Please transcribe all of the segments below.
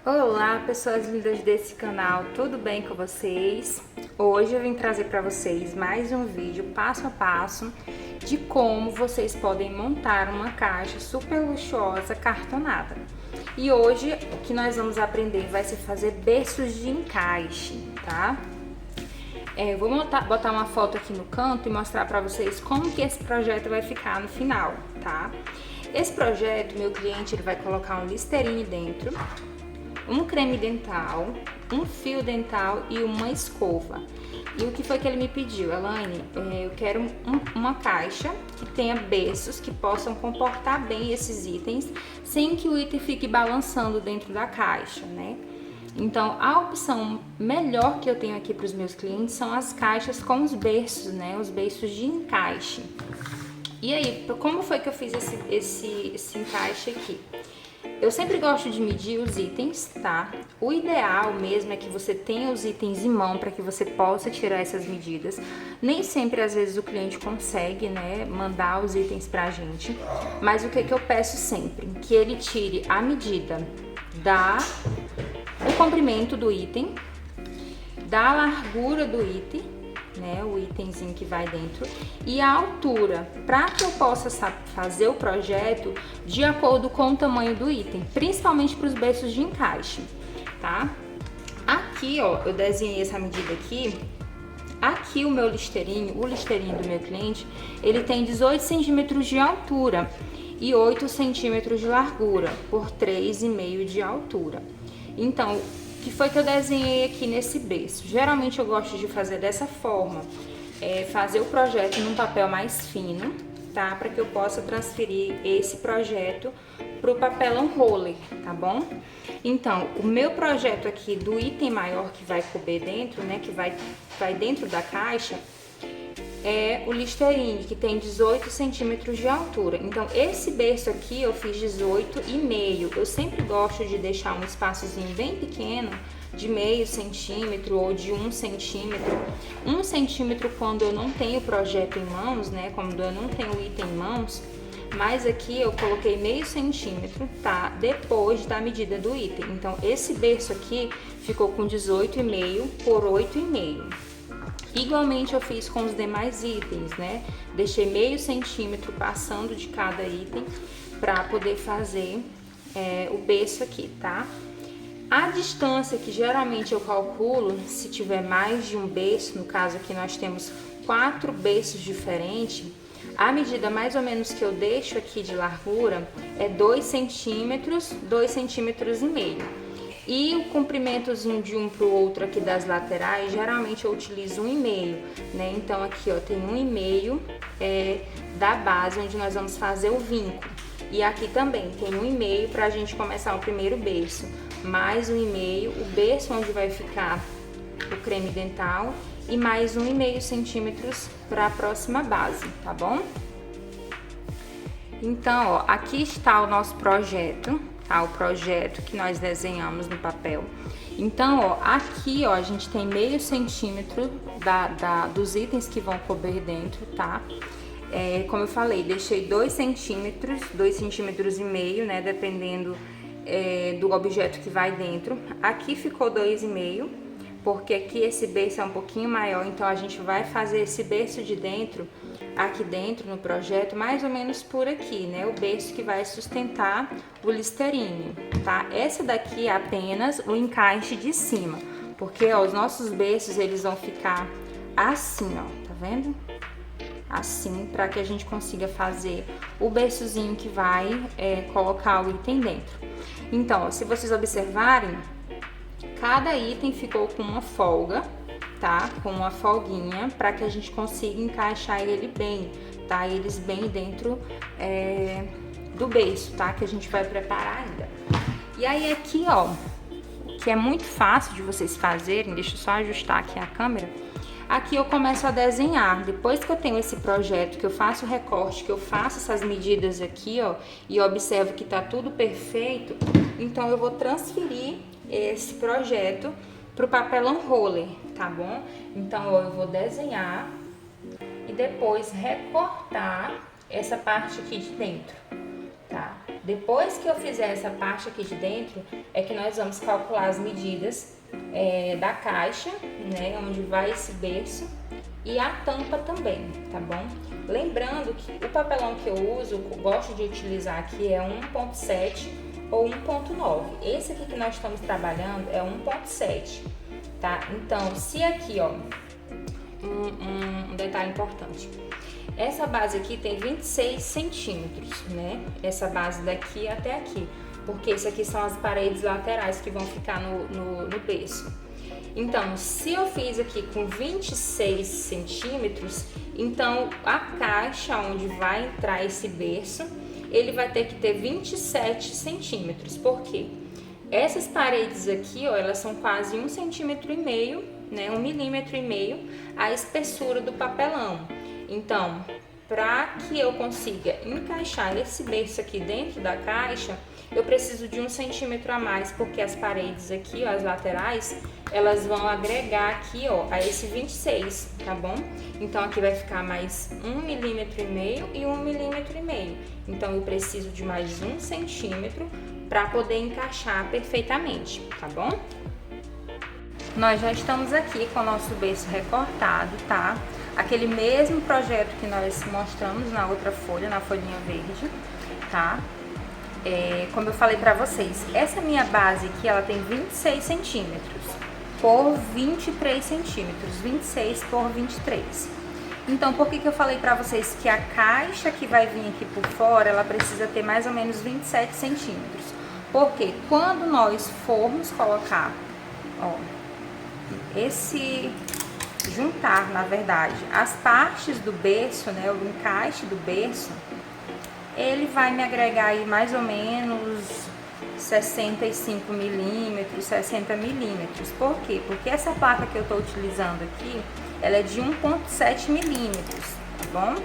Olá, pessoas lindas desse canal, tudo bem com vocês? Hoje eu vim trazer para vocês mais um vídeo passo a passo de como vocês podem montar uma caixa super luxuosa cartonada. E hoje o que nós vamos aprender vai ser fazer berços de encaixe, tá? Vou botar uma foto aqui no canto e mostrar para vocês como que esse projeto vai ficar no final, tá? Esse projeto, meu cliente ele vai colocar um Listerine dentro, um creme dental, um fio dental e uma escova. E o que foi que ele me pediu? Elaine, eu quero uma caixa que tenha berços que possam comportar bem esses itens, sem que o item fique balançando dentro da caixa, né? Então, a opção melhor que eu tenho aqui para os meus clientes são as caixas com os berços, né? Os berços de encaixe. E aí, como foi que eu fiz esse encaixe aqui? Eu sempre gosto de medir os itens, tá? O ideal mesmo é que você tenha os itens em mão para que você possa tirar essas medidas. Nem sempre, às vezes, o cliente consegue, né, mandar os itens pra gente. Mas o que eu peço sempre? Que ele tire a medida do comprimento do item, da largura do item, né, o itemzinho que vai dentro, e a altura, para que eu possa fazer o projeto de acordo com o tamanho do item, principalmente para os berços de encaixe, tá? Aqui, ó, eu desenhei essa medida aqui. Aqui o meu Listerine, o Listerine do meu cliente, ele tem 18 centímetros de altura e 8 centímetros de largura por 3,5 de altura. Então, que foi que eu desenhei aqui nesse berço. Geralmente eu gosto de fazer dessa forma, fazer o projeto num papel mais fino, tá? Para que eu possa transferir esse projeto pro papelão roller, tá bom? Então, o meu projeto aqui do item maior que vai couber dentro, né? Que vai dentro da caixa, é o Listerine, que tem 18 centímetros de altura. Então, esse berço aqui eu fiz 18,5. Eu sempre gosto de deixar um espaçozinho bem pequeno, de meio centímetro ou de 1 centímetro. 1 centímetro quando eu não tenho o projeto em mãos, né? Quando eu não tenho o item em mãos. Mas aqui eu coloquei meio centímetro, tá? Depois da medida do item. Então, esse berço aqui ficou com 18,5 por 8,5. Igualmente eu fiz com os demais itens, né? Deixei meio centímetro passando de cada item para poder fazer o berço aqui, tá? A distância que geralmente eu calculo, se tiver mais de um berço, no caso aqui nós temos 4 berços diferentes, a medida mais ou menos que eu deixo aqui de largura é 2 centímetros, 2,5 centímetros. E o comprimentozinho de um pro outro aqui das laterais, geralmente eu utilizo 1,5, né? Então aqui, ó, tem 1,5 da base onde nós vamos fazer o vinco. E aqui também tem 1,5 pra gente começar o primeiro berço. Mais 1,5, o berço onde vai ficar o creme dental e mais 1,5 centímetros para a próxima base, tá bom? Então, ó, aqui está o nosso projeto. O projeto que nós desenhamos no papel. Então, ó, aqui, ó, a gente tem meio centímetro dos itens que vão couber dentro, tá? Como eu falei, deixei 2 centímetros, 2,5 centímetros, né? Dependendo do objeto que vai dentro. Aqui ficou 2,5, porque aqui esse berço é um pouquinho maior, então a gente vai fazer esse berço de dentro, aqui dentro no projeto, mais ou menos por aqui, né? O berço que vai sustentar o Listerine, tá? Essa daqui é apenas o encaixe de cima, porque ó, os nossos berços eles vão ficar assim, ó, tá vendo? Assim, para que a gente consiga fazer o berçozinho que vai colocar o item dentro. Então, ó, se vocês observarem, cada item ficou com uma folga, tá? Com uma folguinha, para que a gente consiga encaixar ele bem, tá? Eles bem dentro do berço, tá? Que a gente vai preparar ainda. E aí aqui, ó, que é muito fácil de vocês fazerem, deixa eu só ajustar aqui a câmera. Aqui eu começo a desenhar. Depois que eu tenho esse projeto, que eu faço o recorte, que eu faço essas medidas aqui, ó, e observo que tá tudo perfeito, então eu vou transferir esse projeto pro papelão roller, tá bom? Então eu vou desenhar e depois recortar essa parte aqui de dentro, tá? Depois que eu fizer essa parte aqui de dentro, é que nós vamos calcular as medidas da caixa, né, onde vai esse berço, e a tampa também, tá bom? Lembrando que o papelão que eu uso, eu gosto de utilizar aqui, é 1.7 ou 1.9. Esse aqui que nós estamos trabalhando é 1.7, tá? Então, se aqui, ó, um detalhe importante. Essa base aqui tem 26 centímetros, né? Essa base daqui até aqui, porque isso aqui são as paredes laterais que vão ficar no berço. Então, se eu fiz aqui com 26 centímetros, então a caixa onde vai entrar esse berço, ele vai ter que ter 27 centímetros. Por quê? Essas paredes aqui, ó, elas são quase 1,5 centímetro, né? 1,5 milímetro a espessura do papelão. Então, para que eu consiga encaixar esse berço aqui dentro da caixa, eu preciso de 1 centímetro a mais, porque as paredes aqui, ó, as laterais, elas vão agregar aqui, ó, a esse 26, tá bom? Então, aqui vai ficar mais 1,5 milímetro e 1,5 milímetro. Então, eu preciso de mais 1 centímetro para poder encaixar perfeitamente, tá bom? Nós já estamos aqui com o nosso berço recortado, tá? Aquele mesmo projeto que nós mostramos na outra folha, na folhinha verde, tá? Como eu falei pra vocês, essa minha base aqui, ela tem 26 centímetros por 23 centímetros, 26 por 23. Então, por que eu falei pra vocês que a caixa que vai vir aqui por fora, ela precisa ter mais ou menos 27 centímetros? Porque quando nós formos colocar, ó, juntar, na verdade, as partes do berço, né, o encaixe do berço, ele vai me agregar aí mais ou menos 65 milímetros, 60 milímetros. Por quê? Porque essa placa que eu tô utilizando aqui, ela é de 1,7 milímetros, tá bom?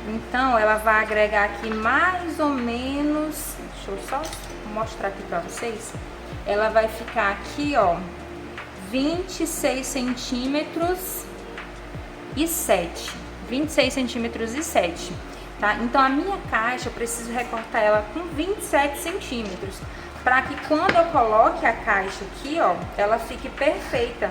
Então, ela vai agregar aqui mais ou menos, deixa eu só mostrar aqui pra vocês, ela vai ficar aqui, ó, 26 centímetros e 7, 26 centímetros e 7, tá? Então, a minha caixa, eu preciso recortar ela com 27 centímetros, para que quando eu coloque a caixa aqui, ó, ela fique perfeita,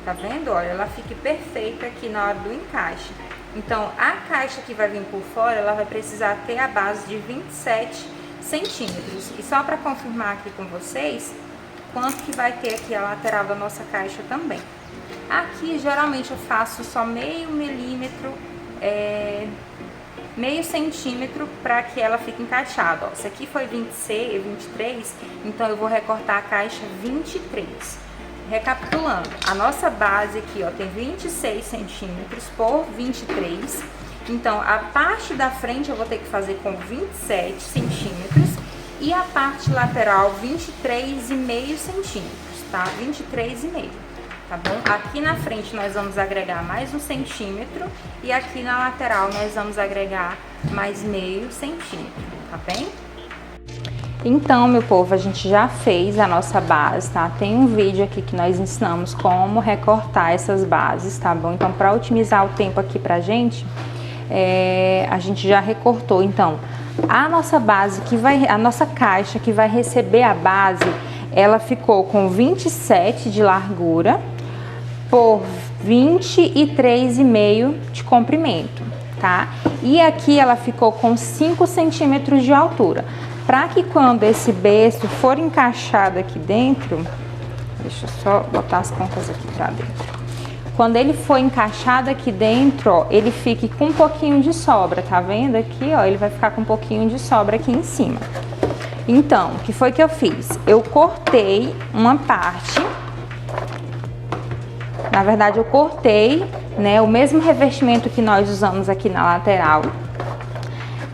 tá vendo? Olha, ela fique perfeita aqui na hora do encaixe. Então, a caixa que vai vir por fora, ela vai precisar ter a base de 27 centímetros. E só para confirmar aqui com vocês, quanto que vai ter aqui a lateral da nossa caixa também. Aqui, geralmente, eu faço só meio milímetro, meio centímetro, para que ela fique encaixada. Ó, se aqui foi 26, 23, então eu vou recortar a caixa 23. Recapitulando, a nossa base aqui, ó, tem 26 centímetros por 23. Então, a parte da frente eu vou ter que fazer com 27 centímetros. E a parte lateral, 23,5 centímetros, tá? 23,5, tá bom? Aqui na frente nós vamos agregar mais 1 centímetro e aqui na lateral nós vamos agregar mais meio centímetro, tá bem? Então, meu povo, a gente já fez a nossa base, tá? Tem um vídeo aqui que nós ensinamos como recortar essas bases, tá bom? Então, para otimizar o tempo aqui pra gente, a gente já recortou. Então, a nossa base a nossa caixa que vai receber a base, ela ficou com 27 de largura por 23,5 de comprimento, tá? E aqui ela ficou com 5 centímetros de altura. Para que quando esse berço for encaixado aqui dentro, deixa eu só botar as pontas aqui pra dentro. Quando ele for encaixado aqui dentro, ó, ele fique com um pouquinho de sobra, tá vendo aqui, ó? Ele vai ficar com um pouquinho de sobra aqui em cima. Então, o que foi que eu fiz? Eu cortei uma parte, na verdade eu cortei, né, o mesmo revestimento que nós usamos aqui na lateral,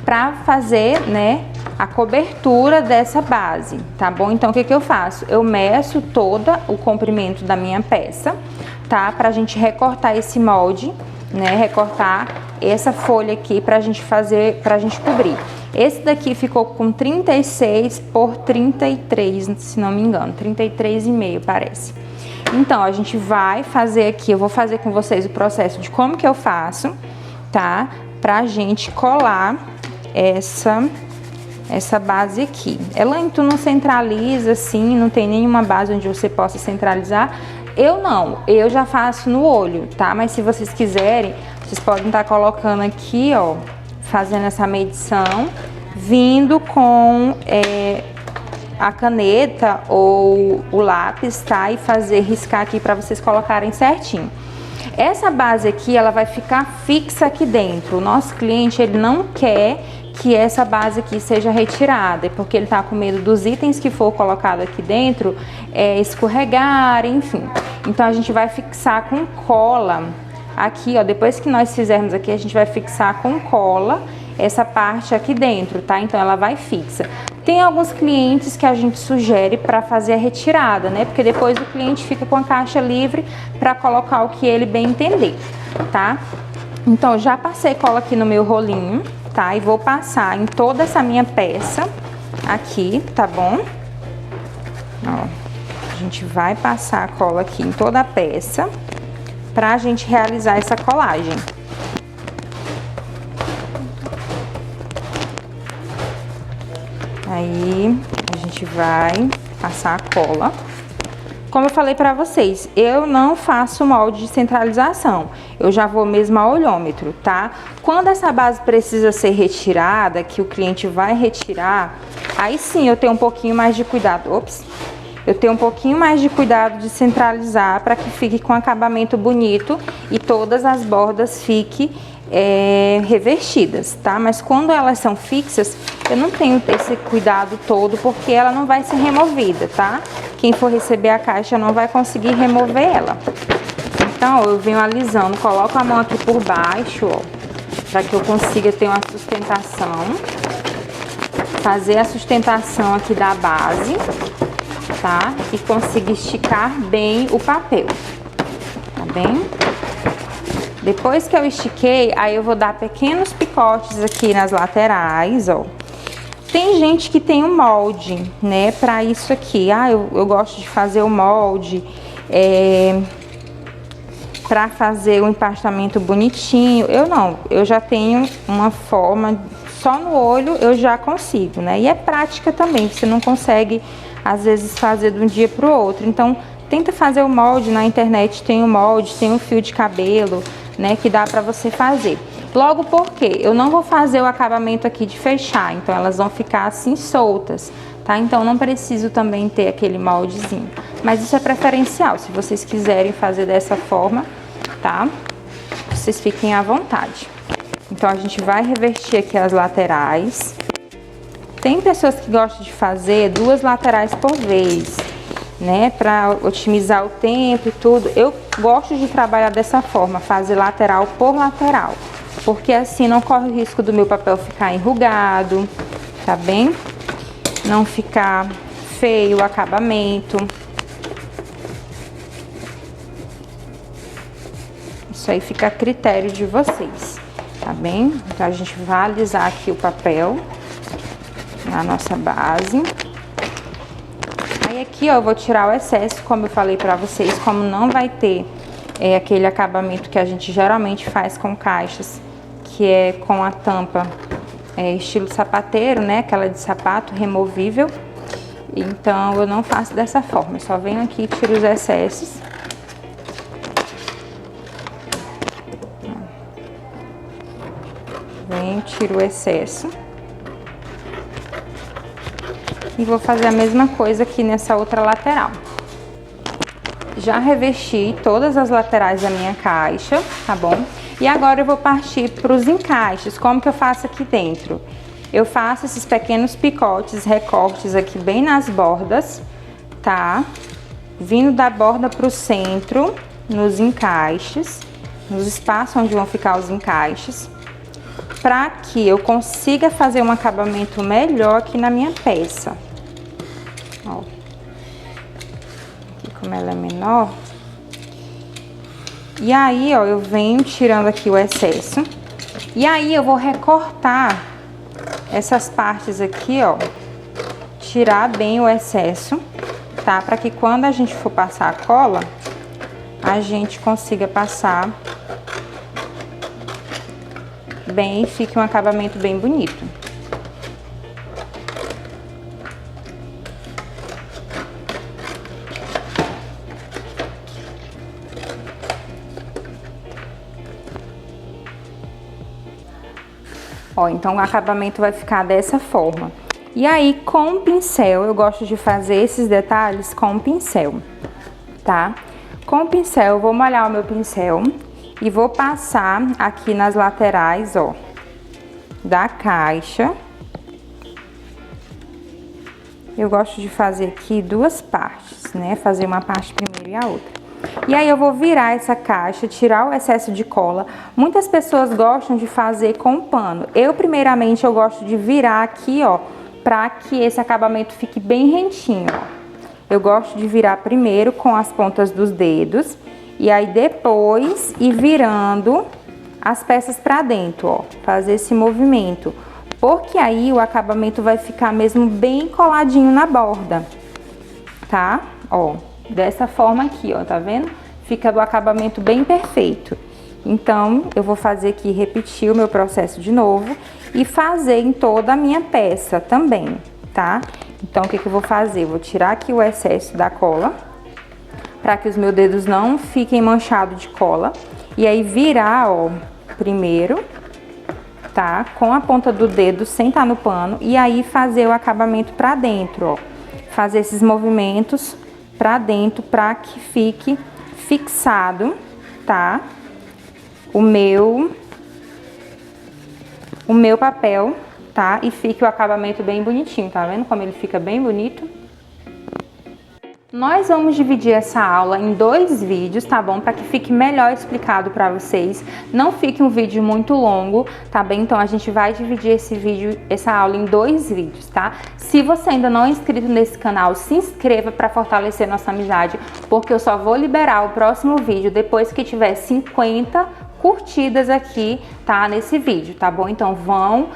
pra fazer, né, a cobertura dessa base, tá bom? Então, o que eu faço? Eu meço todo o comprimento da minha peça, tá? Pra gente recortar esse molde, né? Recortar essa folha aqui pra gente fazer, pra gente cobrir. Esse daqui ficou com 36 por 33, se não me engano, 33,5 parece. Então, a gente vai fazer aqui, eu vou fazer com vocês o processo de como que eu faço, tá? Pra gente colar essa essa base aqui. Ela tu não centraliza assim, não tem nenhuma base onde você possa centralizar. Eu já faço no olho, tá? Mas se vocês quiserem, vocês podem estar colocando aqui, ó, fazendo essa medição, vindo com a caneta ou o lápis, tá? E riscar aqui para vocês colocarem certinho. Essa base aqui, ela vai ficar fixa aqui dentro. O nosso cliente, ele não quer que essa base aqui seja retirada, porque ele tá com medo dos itens que for colocado aqui dentro escorregar, enfim. Então a gente vai fixar com cola aqui, ó, depois que nós fizermos aqui, a gente vai fixar com cola essa parte aqui dentro, tá? Então ela vai fixa. Tem alguns clientes que a gente sugere para fazer a retirada, né? Porque depois o cliente fica com a caixa livre para colocar o que ele bem entender, tá? Então já passei cola aqui no meu rolinho, tá? E vou passar em toda essa minha peça aqui, tá bom? Ó, a gente vai passar a cola aqui em toda a peça pra gente realizar essa colagem. Aí a gente vai passar a cola. Como eu falei pra vocês, eu não faço molde de centralização, eu já vou mesmo a olhômetro, tá? Quando essa base precisa ser retirada, que o cliente vai retirar, aí sim eu tenho um pouquinho mais de cuidado. Ops! Eu tenho um pouquinho mais de cuidado de centralizar para que fique com acabamento bonito e todas as bordas fiquem revestidas, tá? Mas quando elas são fixas, eu não tenho esse cuidado todo porque ela não vai ser removida, tá? Quem for receber a caixa não vai conseguir remover ela. Então, eu venho alisando, coloco a mão aqui por baixo, ó, para que eu consiga ter uma sustentação. Fazer a sustentação aqui da base, tá? E consiga esticar bem o papel, tá bem? Depois que eu estiquei, aí eu vou dar pequenos picotes aqui nas laterais, ó. Tem gente que tem um molde, né, pra isso aqui. Eu gosto de fazer o molde pra fazer o empastamento bonitinho. Eu não, eu já tenho uma forma, só no olho eu já consigo, né? E é prática também, você não consegue, às vezes, fazer de um dia pro outro. Então, tenta fazer o molde, na internet tem o molde, tem o fio de cabelo, né, que dá pra você fazer. Logo porque eu não vou fazer o acabamento aqui de fechar, então elas vão ficar assim soltas, tá? Então não preciso também ter aquele moldezinho, mas isso é preferencial, se vocês quiserem fazer dessa forma, tá? Vocês fiquem à vontade. Então a gente vai revestir aqui as laterais. Tem pessoas que gostam de fazer 2 laterais por vez, né, para otimizar o tempo e tudo. Eu gosto de trabalhar dessa forma, fazer lateral por lateral, porque assim não corre o risco do meu papel ficar enrugado, tá bem? Não ficar feio o acabamento. Isso aí fica a critério de vocês, tá bem? Então a gente vai alisar aqui o papel na nossa base. Aí aqui, ó, eu vou tirar o excesso, como eu falei pra vocês, como não vai ter aquele acabamento que a gente geralmente faz com caixas, que é com a tampa estilo sapateiro, né, aquela de sapato removível. Então eu não faço dessa forma, eu só venho aqui e tiro os excessos. Venho, tiro o excesso. E vou fazer a mesma coisa aqui nessa outra lateral. Já revesti todas as laterais da minha caixa, tá bom? E agora eu vou partir para os encaixes. Como que eu faço aqui dentro? Eu faço esses pequenos picotes, recortes aqui bem nas bordas, tá? Vindo da borda para o centro, nos encaixes, nos espaços onde vão ficar os encaixes, para que eu consiga fazer um acabamento melhor aqui na minha peça. Ó, aqui como ela é menor. E aí, ó, eu venho tirando aqui o excesso. E aí eu vou recortar essas partes aqui, ó. Tirar bem o excesso, tá? Para que quando a gente for passar a cola, a gente consiga passar bem e fique um acabamento bem bonito. Ó, então o acabamento vai ficar dessa forma. E aí, com o pincel, eu gosto de fazer esses detalhes com o pincel, tá? Com o pincel, eu vou molhar o meu pincel e vou passar aqui nas laterais, ó, da caixa. Eu gosto de fazer aqui duas partes, né? Fazer uma parte primeiro e a outra. E aí eu vou virar essa caixa, tirar o excesso de cola. Muitas pessoas gostam de fazer com pano. Primeiramente, eu gosto de virar aqui, ó, pra que esse acabamento fique bem rentinho, ó. Eu gosto de virar primeiro com as pontas dos dedos e aí depois ir virando as peças pra dentro, ó. Fazer esse movimento, porque aí o acabamento vai ficar mesmo bem coladinho na borda, tá? Ó. Dessa forma aqui, ó, tá vendo? Fica o acabamento bem perfeito. Então, eu vou fazer aqui, repetir o meu processo de novo e fazer em toda a minha peça também, tá? Então, o que eu vou fazer? Eu vou tirar aqui o excesso da cola, para que os meus dedos não fiquem manchados de cola. E aí, virar, ó, primeiro, tá? Com a ponta do dedo, sem estar no pano. E aí, fazer o acabamento pra dentro, ó. Fazer esses movimentos pra dentro, pra que fique fixado, tá? O meu papel, tá? E fique o acabamento bem bonitinho, tá vendo como ele fica bem bonito? Nós vamos dividir essa aula em 2 vídeos, tá bom? Para que fique melhor explicado para vocês. Não fique um vídeo muito longo, tá bem? Então a gente vai dividir essa aula em 2 vídeos, tá? Se você ainda não é inscrito nesse canal, se inscreva para fortalecer nossa amizade, porque eu só vou liberar o próximo vídeo depois que tiver 50 curtidas aqui, tá? Nesse vídeo, tá bom? Então vão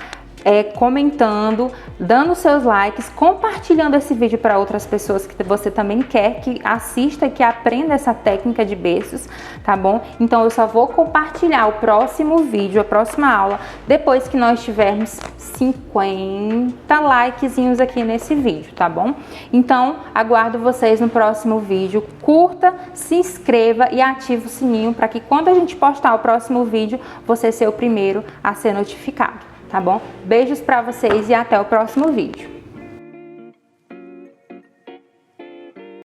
comentando, dando seus likes, compartilhando esse vídeo para outras pessoas que você também quer que assista, que aprenda essa técnica de berços, tá bom? Então eu só vou compartilhar o próximo vídeo, a próxima aula, depois que nós tivermos 50 likezinhos aqui nesse vídeo, tá bom? Então aguardo vocês no próximo vídeo. Curta, se inscreva e ative o sininho para que quando a gente postar o próximo vídeo, você ser o primeiro a ser notificado. Tá bom? Beijos pra vocês e até o próximo vídeo.